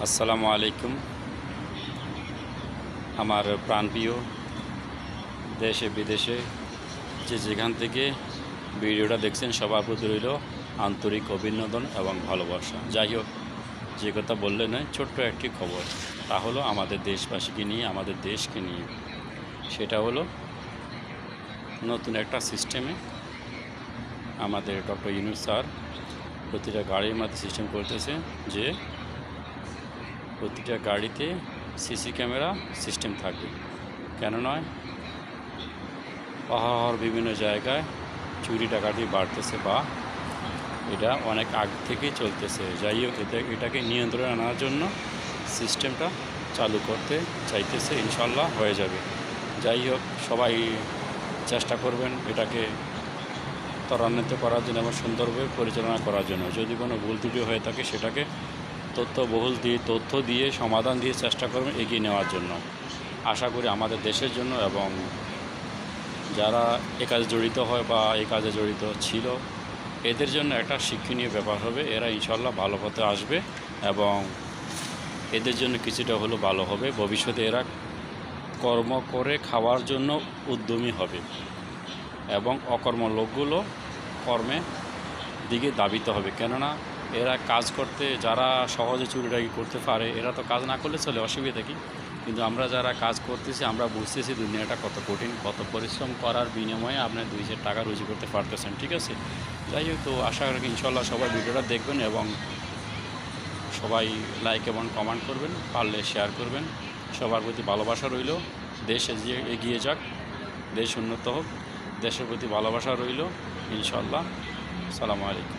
আসসালামু আলাইকুম। আমার প্রাণপ্রিয় দেশে বিদেশে যেখান থেকে ভিডিওটা দেখছেন সবার প্রতি রইল আন্তরিক অভিনন্দন এবং ভালোবাসা। যাই হোক, যে কথা বললে নয়, ছোট্ট একটি খবর, তা হলো আমাদের দেশবাসীকে নিয়ে, আমাদের দেশকে নিয়ে। সেটা হলো নতুন একটা সিস্টেমে আমাদের ডক্টর ইউনূস স্যার প্রতিটা গাড়ির মধ্যে সিস্টেম করতেছে যে প্রতিটা গাড়িতে সিসি ক্যামেরা সিস্টেম থাকবে। কেন নয়, অহরহ বিভিন্ন জায়গায় চুরি ডাকাতি বাড়তেছে বা এটা অনেক আগে থেকেই চলতেছে। যাই হোক, এটাকে নিয়ন্ত্রণে আনার জন্য সিস্টেমটা চালু করতে চাইতেছে, ইনশাল্লাহ হয়ে যাবে। যাই হোক, সবাই চেষ্টা করবেন এটাকে ত্বরান্বিত করার জন্য এবং সুন্দরভাবে পরিচালনা করার জন্য। যদি কোনো ভুল ত্রুটি হয়ে থাকে সেটাকে তথ্য দিয়ে সমাধান দিয়ে চেষ্টা করবেন এগিয়ে নেওয়ার জন্য। আশা করি আমাদের দেশের জন্য এবং যারা এ কাজে জড়িত হয় বা এই কাজে জড়িত ছিল এদের জন্য একটা শিক্ষণীয় ব্যাপার হবে। এরা ইনশাল্লাহ ভালো পথে আসবে এবং এদের জন্য কিছুটা হলেও ভালো হবে। ভবিষ্যতে এরা কর্ম করে খাওয়ার জন্য উদ্যমী হবে এবং অকর্ম লোকগুলো কর্মে দিকে ধাবিত হবে। কেননা এরা কাজ করতে, যারা সহজে চুরিটাকি করতে পারে এরা তো কাজ না করলে চলে, অসুবিধা কি? কিন্তু আমরা যারা কাজ করতেছি আমরা বুঝতেছি দুনিয়াটা কত কঠিন, কত পরিশ্রম করার বিনিময়ে আপনি 2-4 টাকা রুজি করতে পারতেছেন। ঠিক আছে, যাই হোক, তো আশা করি ইনশাল্লাহ সবাই ভিডিওটা দেখবেন এবং সবাই লাইক এবং কমেন্ট করবেন, পারলে শেয়ার করবেন। সবার প্রতি ভালোবাসা রইল। দেশ এগিয়ে যাক, দেশ উন্নত হোক, দেশের প্রতি ভালোবাসা রইল ইনশাল্লাহ। আসসালামু আলাইকুম।